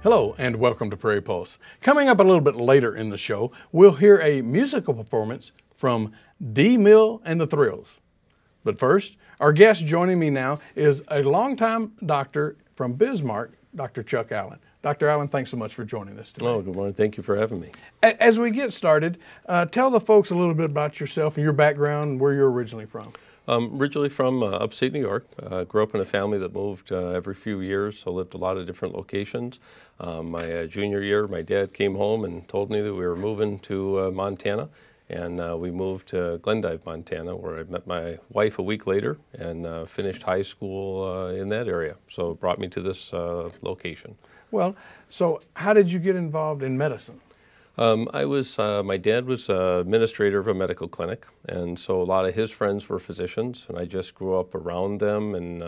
Hello and welcome to Prairie Pulse. Coming up a little bit later in the show, we'll hear a musical performance from D. Mill and the Thrills. But first, our guest joining me now is a longtime doctor from Bismarck, Dr. Chuck Allen. Dr. Allen, thanks so much for joining us today. Oh, good morning. Thank you for having me. As we get started, tell the folks a little bit about yourself and your background and where you're originally from. Originally from upstate New York. Grew up in a family that moved every few years, so lived a lot of different locations. My junior year, my dad came home and told me that we were moving to Montana, and we moved to Glendive, Montana, where I met my wife a week later and finished high school in that area. So it brought me to this location. Well, so how did you get involved in medicine? My dad was administrator of a medical clinic, and so a lot of his friends were physicians, and I just grew up around them and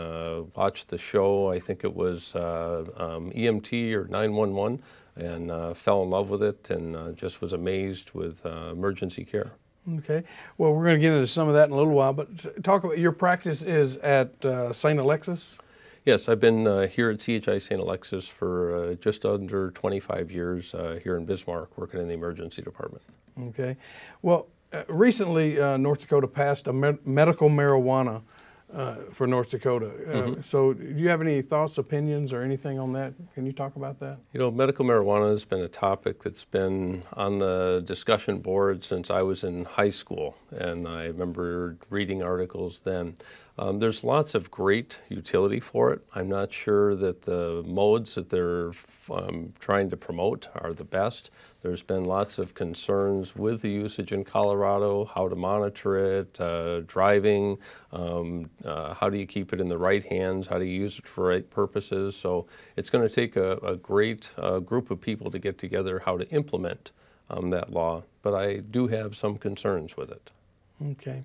watched the show. I think it was EMT or 911, and fell in love with it, and just was amazed with emergency care. Okay. Well, we're going to get into some of that in a little while, but talk about your practice is at St. Alexis? Yes, I've been here at CHI St. Alexis for just under 25 years here in Bismarck, working in the emergency department. Okay. Well, recently North Dakota passed a medical marijuana for North Dakota. So do you have any thoughts, opinions, or anything on that? Can you talk about that? You know, medical marijuana has been a topic that's been on the discussion board since I was in high school, and I remember reading articles then. There's lots of great utility for it. I'm not sure that the modes that they're trying to promote are the best. There's been lots of concerns with the usage in Colorado, how to monitor it, driving, how do you keep it in the right hands, how do you use it for right purposes. So it's going to take a great group of people to get together how to implement that law, but I do have some concerns with it. Okay.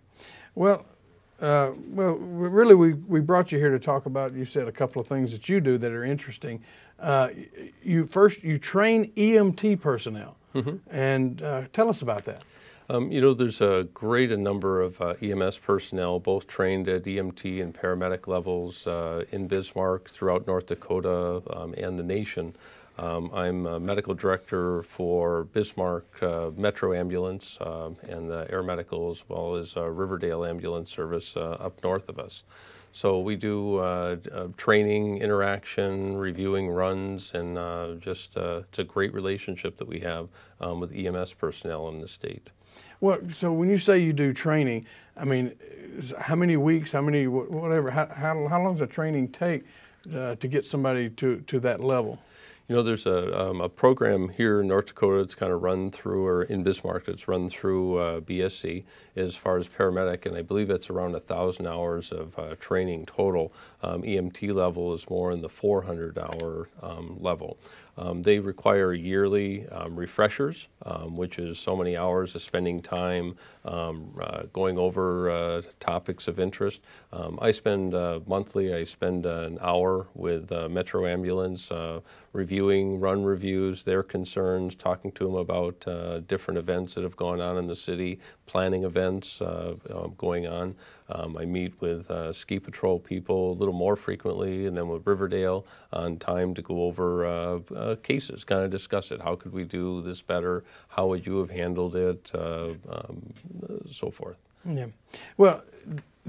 Well, really, we brought you here to talk about, you said a couple of things that you do that are interesting. You train EMT personnel, and tell us about that. You know, there's a great number of EMS personnel, both trained at EMT and paramedic levels in Bismarck, throughout North Dakota, and the nation. I'm a medical director for Bismarck Metro Ambulance and Air Medical, as well as Riverdale Ambulance Service up north of us. So we do training, interaction, reviewing runs, and it's a great relationship that we have with EMS personnel in the state. Well, so when you say you do training, I mean, how many weeks, how many, whatever, how long does the training take to get somebody to that level? You know, there's a program here in North Dakota that's kind of run through, or in Bismarck, that's run through BSC as far as paramedic, and I believe it's around 1,000 hours of training total. EMT level is more in the 400-hour level. They require yearly refreshers, which is so many hours of spending time going over topics of interest. I spend monthly, I spend an hour with Metro Ambulance reviewing run reviews, their concerns, talking to them about different events that have gone on in the city, planning events going on. I meet with ski patrol people a little more frequently, and then with Riverdale on time to go over cases, kind of discuss it. How could we do this better? How would you have handled it? So forth. Yeah. Well,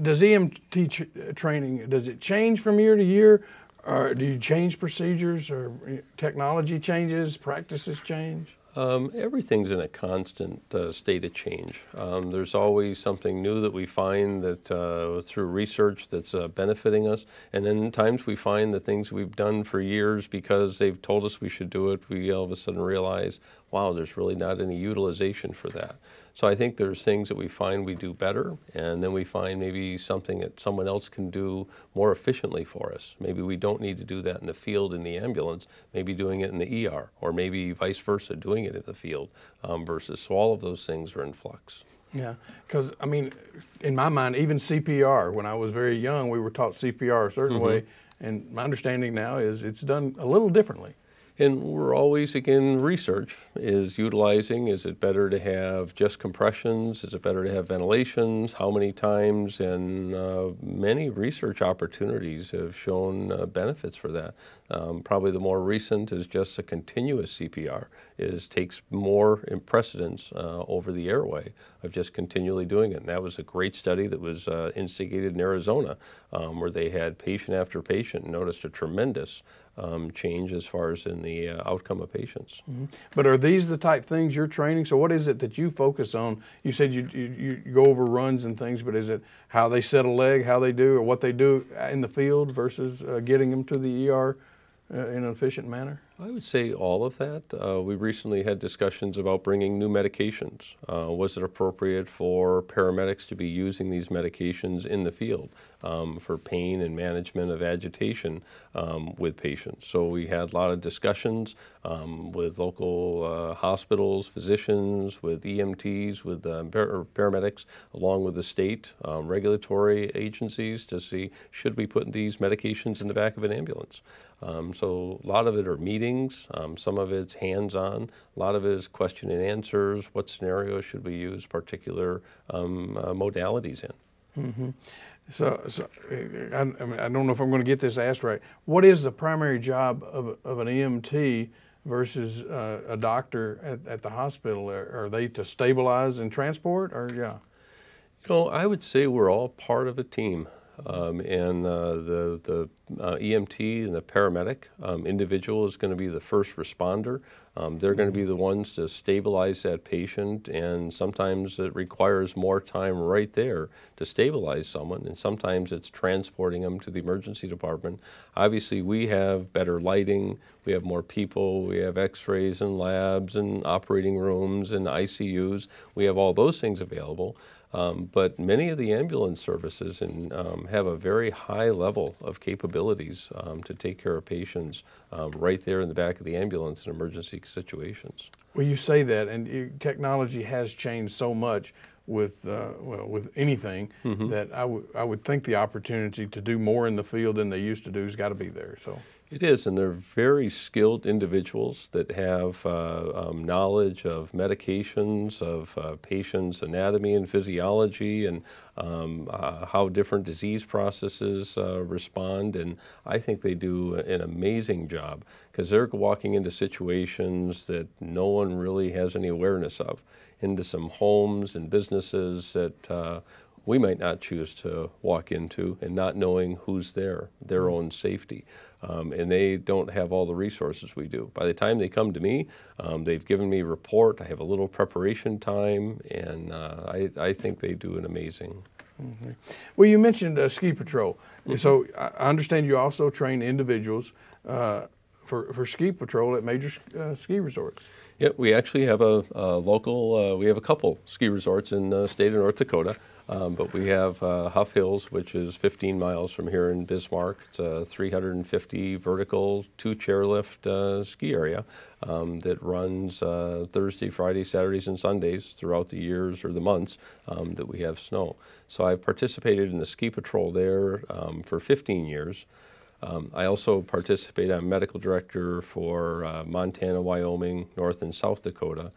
does EMT training, does it change from year to year? Or do you change procedures, or technology changes, practices change? Everything's in a constant state of change. There's always something new that we find that through research that's benefiting us, and then at times we find the things we've done for years because they've told us we should do it, we all of a sudden realize, wow, there's really not any utilization for that. So I think there's things that we find we do better, and then we find maybe something that someone else can do more efficiently for us. Maybe we don't need to do that in the field in the ambulance, maybe doing it in the ER, or maybe vice versa, doing it in the field versus. So all of those things are in flux. Yeah, because I mean, in my mind, even CPR, when I was very young, we were taught CPR a certain way, and my understanding now is it's done a little differently. And we're always, again, research is utilizing, is it better to have just compressions? Is it better to have ventilations? How many times? And many research opportunities have shown benefits for that. Probably the more recent is just a continuous CPR, takes more precedence over the airway of just continually doing it. And that was a great study that was instigated in Arizona, where they had patient after patient and noticed a tremendous change as far as in the outcome of patients. Mm-hmm. But are these the type things you're training? So what is it that you focus on? You said you go over runs and things, but is it how they set a leg, how they do, or what they do in the field versus getting them to the ER in an efficient manner? I would say all of that. We recently had discussions about bringing new medications. Was it appropriate for paramedics to be using these medications in the field for pain and management of agitation with patients? So we had a lot of discussions with local hospitals, physicians, with EMTs, with paramedics, along with the state regulatory agencies to see, should we put these medications in the back of an ambulance? So a lot of it are meetings, some of it's hands-on, a lot of it is question and answers, what scenarios should we use particular modalities in. Mm-hmm. So I don't know if I'm going to get this asked right. What is the primary job of an EMT versus a doctor at the hospital? Are they to stabilize and transport, or yeah? You know, I would say we're all part of a team. And the EMT and the paramedic individual is going to be the first responder. They're going to be the ones to stabilize that patient, and sometimes it requires more time right there to stabilize someone, and sometimes it's transporting them to the emergency department. Obviously, we have better lighting, we have more people, we have x-rays and labs and operating rooms and ICUs. We have all those things available. But many of the ambulance services have a very high level of capabilities to take care of patients right there in the back of the ambulance in emergency situations. Well, you say that, and technology has changed so much with with anything, mm-hmm. that I would think the opportunity to do more in the field than they used to do has got to be there. So. It is, and they're very skilled individuals that have knowledge of medications, of patients' anatomy and physiology, and how different disease processes respond. And I think they do an amazing job, because they're walking into situations that no one really has any awareness of, into some homes and businesses that we might not choose to walk into, and not knowing who's there, their own safety. And they don't have all the resources we do. By the time they come to me, they've given me a report, I have a little preparation time, and I think they do an amazing. Mm-hmm. Well, you mentioned ski patrol. Mm-hmm. So I understand you also train individuals for ski patrol at major ski resorts. Yeah, we actually have a local, we have a couple ski resorts in the state of North Dakota. But we have Huff Hills, which is 15 miles from here in Bismarck. It's a 350 vertical, 2 chairlift ski area that runs Thursday, Friday, Saturdays, and Sundays throughout the years or the months that we have snow. So I've participated in the ski patrol there for 15 years. I also participate. I'm medical director for Montana, Wyoming, North and South Dakota.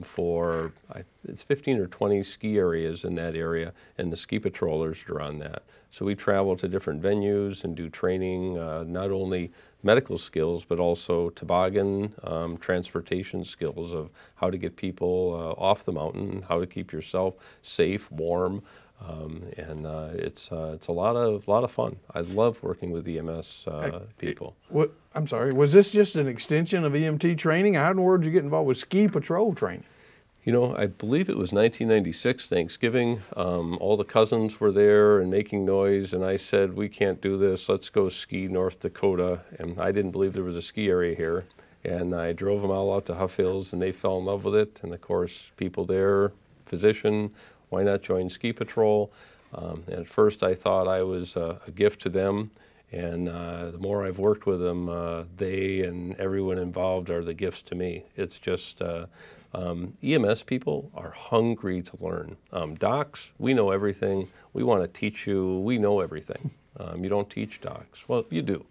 For it's 15 or 20 ski areas in that area, and the ski patrollers are on that. So we travel to different venues and do training, not only medical skills, but also toboggan, transportation skills of how to get people off the mountain, how to keep yourself safe, warm. It's a lot of fun. I love working with EMS people. I'm sorry, was this just an extension of EMT training? How in the world did you get involved with ski patrol training? You know, I believe it was 1996 Thanksgiving. All the cousins were there and making noise, and I said, we can't do this, let's go ski North Dakota. And I didn't believe there was a ski area here. And I drove them all out to Huff Hills, and they fell in love with it. And of course, people there, physician, why not join ski patrol? And at first I thought I was a gift to them. And the more I've worked with them, they and everyone involved are the gifts to me. It's just EMS people are hungry to learn. Docs, we know everything. We want to teach you. We know everything. You don't teach docs. Well, you do.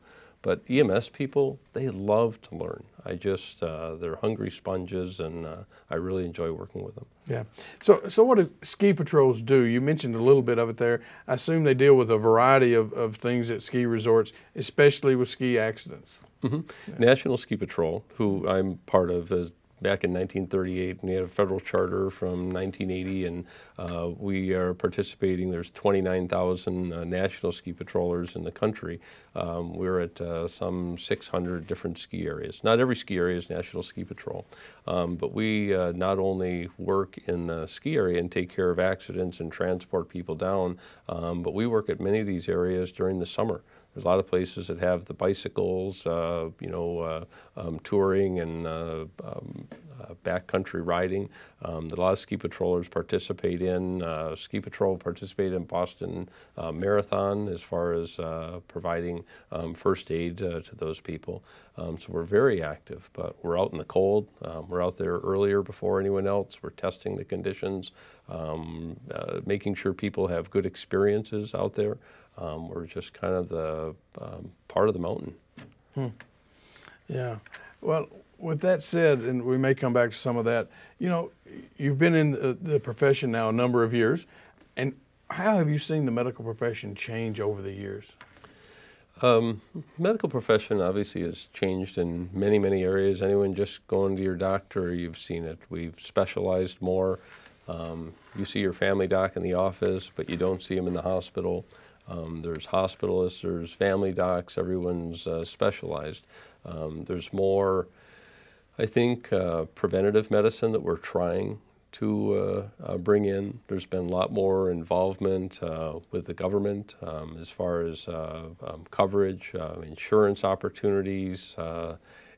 But EMS people, they love to learn. They're hungry sponges, and I really enjoy working with them. Yeah. So what do ski patrols do? You mentioned a little bit of it there. I assume they deal with a variety of things at ski resorts, especially with ski accidents. Mm-hmm. Yeah. National Ski Patrol, who I'm part of, is back in 1938, and we had a federal charter from 1980, and we are participating. There's 29,000 national ski patrollers in the country. We're at some 600 different ski areas. Not every ski area is National Ski Patrol, but we not only work in the ski area and take care of accidents and transport people down, but we work at many of these areas during the summer. There's a lot of places that have the bicycles, touring and backcountry riding that a lot of ski patrollers participate in. Ski Patrol participated in Boston Marathon as far as providing first aid to those people. So we're very active, but we're out in the cold. We're out there earlier before anyone else. We're testing the conditions, making sure people have good experiences out there. We're just kind of the part of the mountain. Yeah. Well, with that said, and we may come back to some of that, you know, you've been in the profession now a number of years, and how have you seen the medical profession change over the years? Medical profession obviously has changed in many, many areas. Anyone just going to your doctor, you've seen it. We've specialized more. You see your family doc in the office, but you don't see them in the hospital. There's hospitalists, there's family docs, everyone's specialized. There's more, I think, preventative medicine that we're trying to bring in. There's been a lot more involvement with the government as far as coverage, insurance opportunities.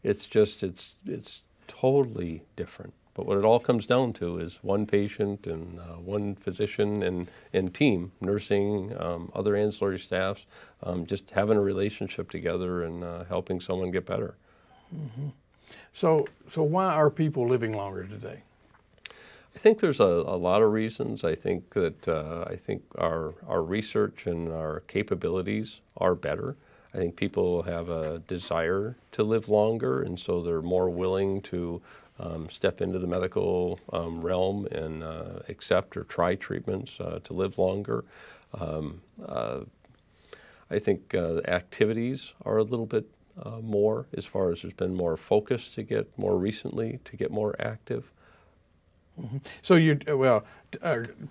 It's totally different. But what it all comes down to is one patient and one physician and team, nursing, other ancillary staffs, just having a relationship together and helping someone get better. Mm-hmm. So why are people living longer today? I think there's a lot of reasons. I think that our research and our capabilities are better. I think people have a desire to live longer, and so they're more willing to step into the medical realm and accept or try treatments to live longer. I think activities are a little bit more, as far as there's been more focus to get more recently to get more active. Mm-hmm. So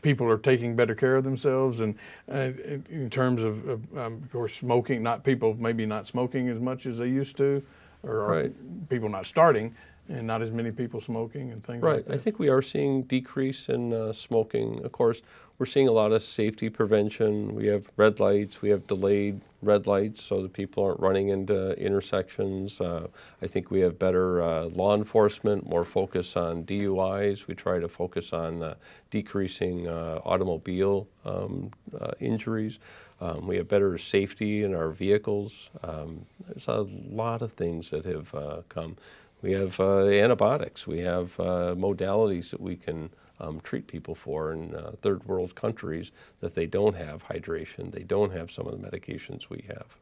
people are taking better care of themselves, and in terms of course, smoking. Maybe not smoking as much as they used to, or right. People not starting, and not as many people smoking and things like that. Right. I think we are seeing decrease in smoking. Of course, we're seeing a lot of safety prevention. We have red lights. We have delayed red lights so that people aren't running into intersections. I think we have better law enforcement, more focus on DUIs. We try to focus on decreasing automobile injuries. We have better safety in our vehicles. There's a lot of things that have come. We have antibiotics. We have modalities that we can treat people for in third world countries that they don't have hydration. They don't have some of the medications we have.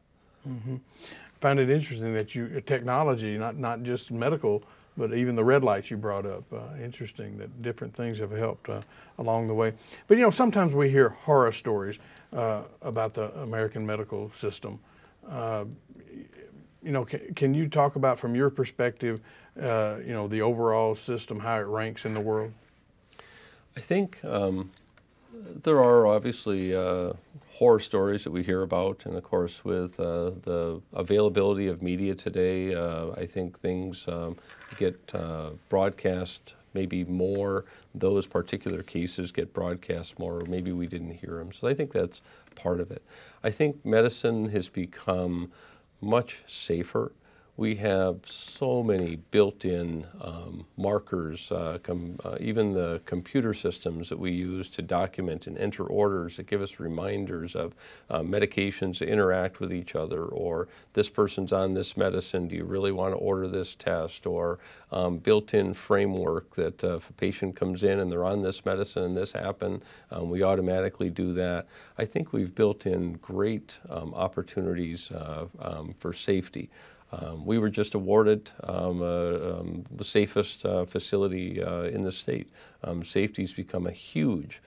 Mm-hmm. I find it interesting that technology, not just medical, but even the red lights you brought up. Interesting that different things have helped along the way. But sometimes we hear horror stories about the American medical system. Can you talk about, from your perspective, the overall system, how it ranks in the world? I think there are obviously horror stories that we hear about, and of course with the availability of media today, I think things get broadcast maybe more. Those particular cases get broadcast more, or maybe we didn't hear them. So I think that's part of it. I think medicine has become much safer. We have so many built-in markers, even the computer systems that we use to document and enter orders that give us reminders of medications that interact with each other, or this person's on this medicine, do you really want to order this test, or built-in framework that if a patient comes in and they're on this medicine and this happened, we automatically do that. I think we've built in great opportunities for safety. We were just awarded the safest facility in the state. Safety's become a huge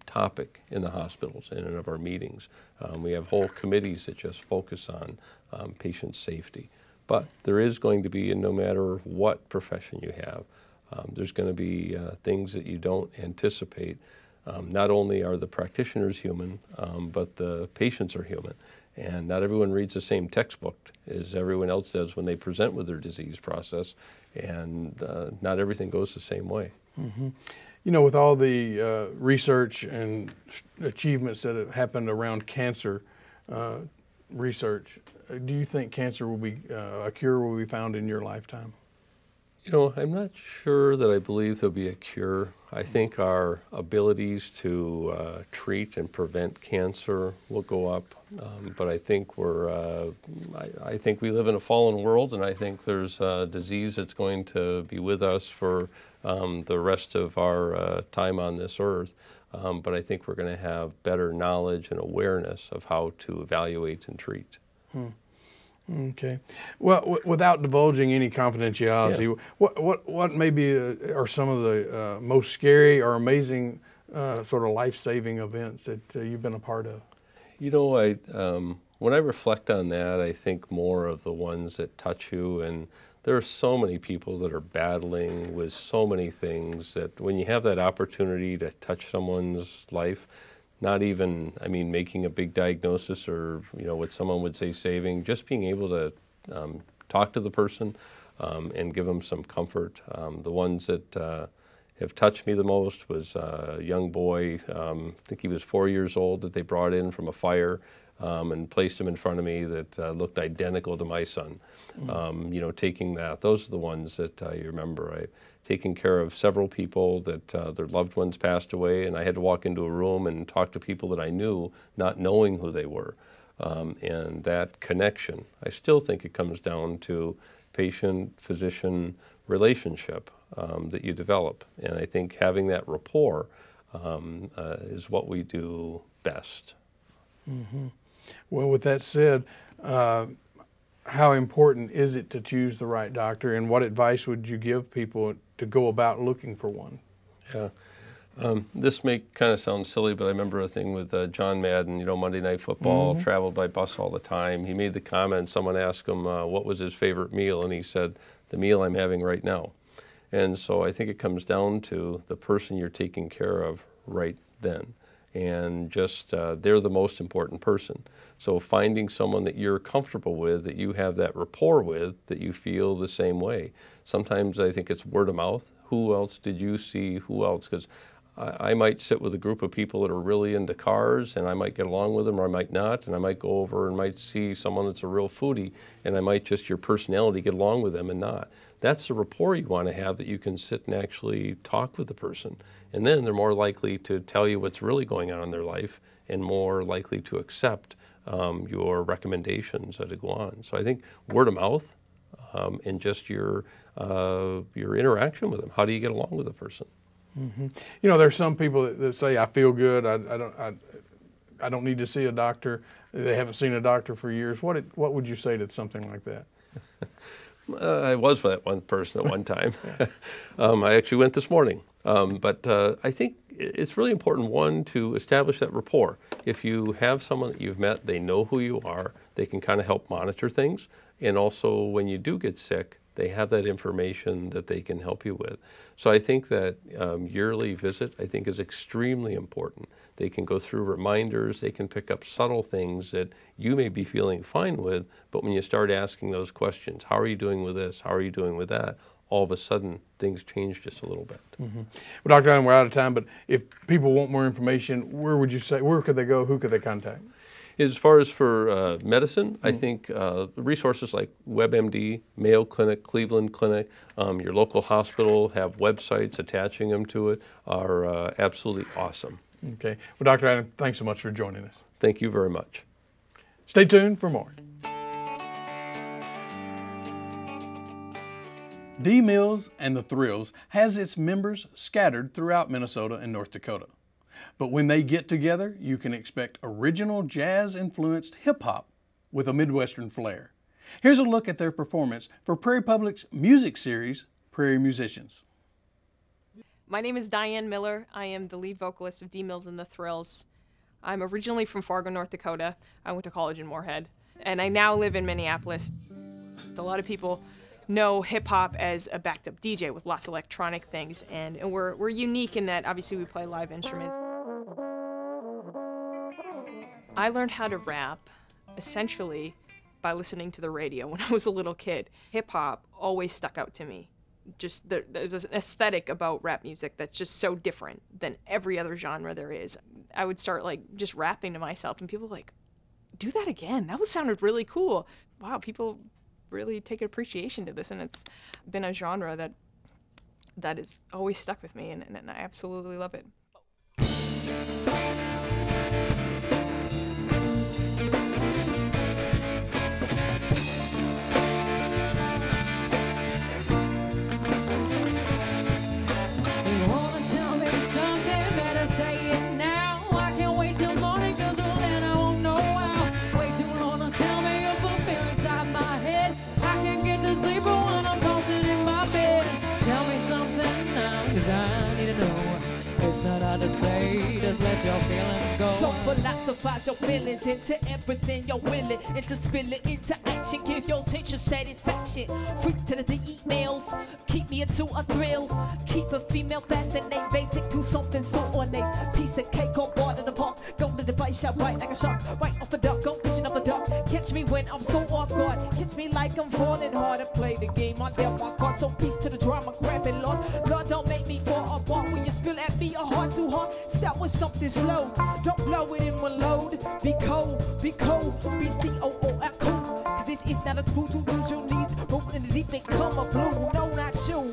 topic in the hospitals and in our meetings. We have whole committees that just focus on patient safety. But there is going to be, and no matter what profession you have, there's going to be things that you don't anticipate. Not only are the practitioners human, but the patients are human. And not everyone reads the same textbook as everyone else does when they present with their disease process, and not everything goes the same way. Mm-hmm. You know, with all the research and achievements that have happened around cancer research, do you think cancer will be, a cure will be found in your lifetime? You know, I'm not sure that I believe there'll be a cure. I think our abilities to treat and prevent cancer will go up, but I think I think we live in a fallen world, and I think there's a disease that's going to be with us for the rest of our time on this earth. But I think we're going to have better knowledge and awareness of how to evaluate and treat. Okay. Well, without divulging any confidentiality, yeah, what maybe are some of the most scary or amazing sort of life-saving events that you've been a part of? You know, when I reflect on that, I think more of the ones that touch you, and there are so many people that are battling with so many things that when you have that opportunity to touch someone's life, not even, I mean, making a big diagnosis or, you know, what someone would say saving, just being able to talk to the person and give them some comfort. The ones that have touched me the most was a young boy, I think he was 4 years old, that they brought in from a fire and placed him in front of me that looked identical to my son. You know, taking that, those are the ones that you remember. Taking care of several people that their loved ones passed away, and I had to walk into a room and talk to people that I knew, not knowing who they were. And that connection, I still think it comes down to patient-physician relationship that you develop. And I think having that rapport is what we do best. Mm-hmm. Well, with that said, how important is it to choose the right doctor, and what advice would you give people to go about looking for one? Yeah. This may kind of sound silly, but I remember a thing with John Madden, you know, Monday Night Football, traveled by bus all the time. He made the comment, someone asked him what was his favorite meal, and he said, the meal I'm having right now. And so I think it comes down to the person you're taking care of right then. And just they're the most important person. So finding someone that you're comfortable with, that you have that rapport with, that you feel the same way. Sometimes I think it's word of mouth. Who else did you see? Who else? Because I might sit with a group of people that are really into cars, and I might get along with them, or I might not, and I might go over and might see someone that's a real foodie, and I might just, your personality, get along with them and not. That's the rapport you want to have, that you can sit and actually talk with the person. And then they're more likely to tell you what's really going on in their life, and more likely to accept your recommendations to go on. So I think word of mouth and just your interaction with them. How do you get along with a person? Mm-hmm. You know, there's some people that say, I feel good, I don't need to see a doctor. They haven't seen a doctor for years. What would you say to something like that? I was that one person at one time. I actually went this morning. But I think it's really important, one, to establish that rapport. If you have someone that you've met, they know who you are, they can kind of help monitor things. And also, when you do get sick, they have that information that they can help you with. So I think that yearly visit, I think, is extremely important. They can go through reminders, they can pick up subtle things that you may be feeling fine with, but when you start asking those questions, how are you doing with this, how are you doing with that, all of a sudden things change just a little bit. Mm-hmm. Well, Dr. Allen, we're out of time, but if people want more information, where would you say, where could they go, who could they contact? As far as for medicine, I think resources like WebMD, Mayo Clinic, Cleveland Clinic, your local hospital have websites attaching them to it, are absolutely awesome. Okay. Well, Dr. Adam, thanks so much for joining us. Thank you very much. Stay tuned for more. D Mills and the Thrills has its members scattered throughout Minnesota and North Dakota. But when they get together, you can expect original jazz-influenced hip-hop with a Midwestern flair. Here's a look at their performance for Prairie Public's music series, Prairie Musicians. My name is Diane Miller. I am the lead vocalist of D Mills and the Thrills. I'm originally from Fargo, North Dakota. I went to college in Moorhead, and I now live in Minneapolis. A lot of people know hip-hop as a backed-up DJ with lots of electronic things, and we're unique in that obviously we play live instruments. I learned how to rap essentially by listening to the radio when I was a little kid. Hip-hop always stuck out to me. Just there's an aesthetic about rap music that's just so different than every other genre there is. I would start like just rapping to myself, and people were like, do that again, that sounded really cool. Wow, people really take appreciation to this, and it's been a genre that has always stuck with me, and I absolutely love it. Just let your feelings go. So philosophize your feelings into everything you're willing, into spill it into action, give your attention satisfaction. Freak to the emails, keep me into a thrill, keep a female fascinated, basic to something so ornate. Piece of cake on board in the park, go to the device, shot right like a shark, right off the duck, go fishing up the duck. Catch me when I'm so off guard, catch me like I'm falling hard to play the game. I dealt my cards, so peace to the drama, grab it, Lord. Lord, don't make me fall apart when you spill at me a heart too hard. Start with something slow, don't blow it in one load. Be cold, B-C-O-O-L, cool. Cause this is not a tool to lose your needs. Roll in the deep and come a blue, no, not you.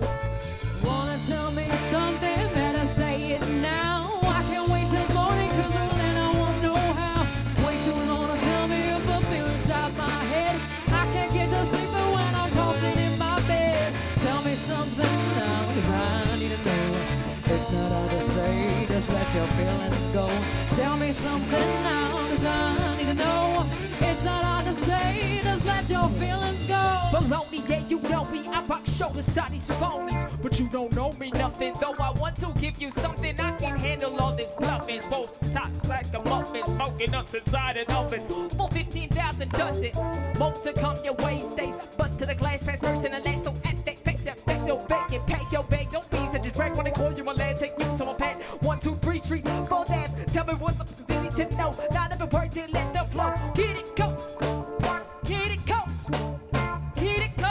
Wanna tell me something, better say it now. I can't wait till morning, cause then I won't know how. Way too long to tell me if I feel inside my head. I can't get to sleep when I'm tossing in my bed. Tell me something now, cause I need to know. It's not hard to say, just let your feelings go. Tell me something now, cause I need to know. It's not hard to say, just let your feelings go. Baloney, yeah, you know me, I rock shoulders side these phonies. But you don't know me nothing, though I want to give you something. I can handle all this bluffing, supposed to toss like a muffin, smoking up inside an oven. For 15,000 dozen, more to come your way, stay bust to the glass, pass first and the last, so at that face, that back your bag and pack your bag. Don't be such a drag when they call you my lad, take you to my pad. 1, 2, 3, street, 4, that. Tell me what's up, cause they need to know. Not every word, then let the flow. Get it, go. Get it, go. Get it, go.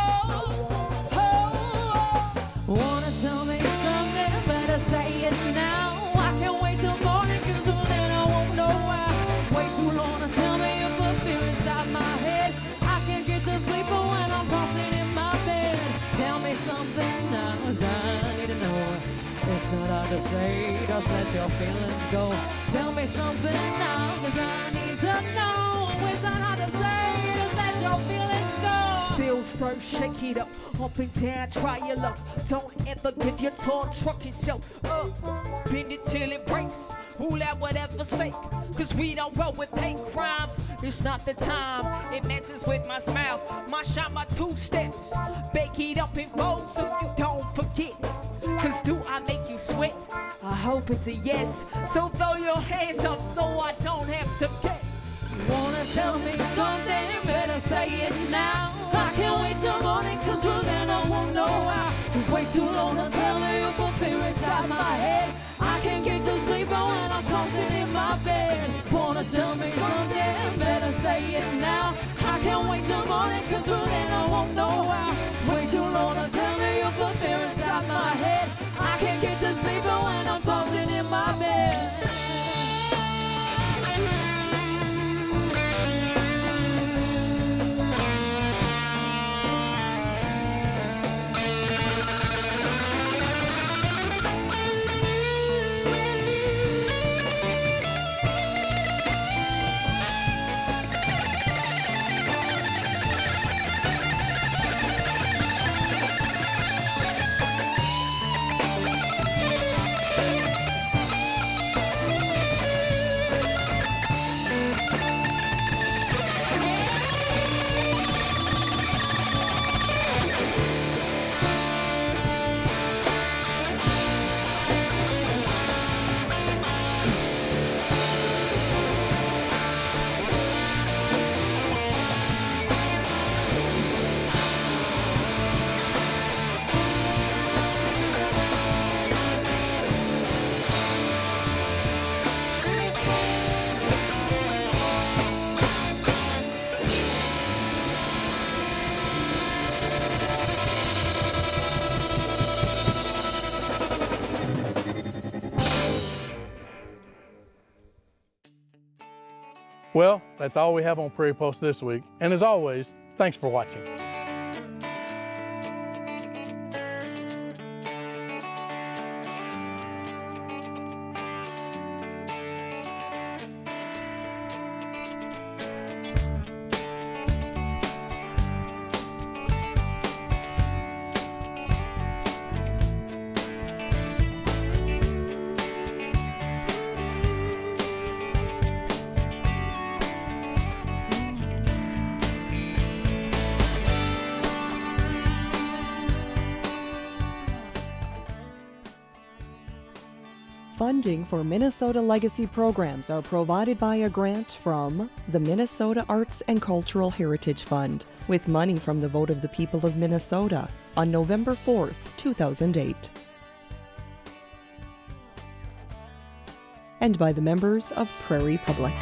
Oh. Wanna tell me something, better say it now. I can't wait till morning, cause then I won't know why. Way too long to tell me if I feel inside my head. I can't get to sleep when I'm tossing in my bed. Tell me something now, cause I need to know. It's not hard to say, just let your feelings go. Tell me something now, cause I need to know. It's not hard to say, just let your feelings go. Spill, stir, shake it up and down, try your luck. Don't ever give your tall truck yourself up. Bend it till it breaks, rule out whatever's fake. Cause we don't roll with hate crimes, it's not the time. It messes with my smile, my shine, my 2 steps. Bake it up and roll so you don't forget. Cause do I make you sweat? I hope it's a yes. So throw your hands up so I don't have to guess. Wanna tell me something, better say it now. I can't wait till morning, cause then I won't know how. Way too long to tell me if I feel inside my head. I can't get to sleep when I'm tossing in my bed. Wanna tell me something, better say it now. I can't wait till morning, cause then I won't know how. Way too long to tell me if I feel inside my head. I can't get to sleep when I'm tossing in my bed. Well, that's all we have on Prairie Pulse this week. And as always, thanks for watching. Funding for Minnesota Legacy programs are provided by a grant from the Minnesota Arts and Cultural Heritage Fund, with money from the vote of the people of Minnesota on November 4th, 2008. And by the members of Prairie Public.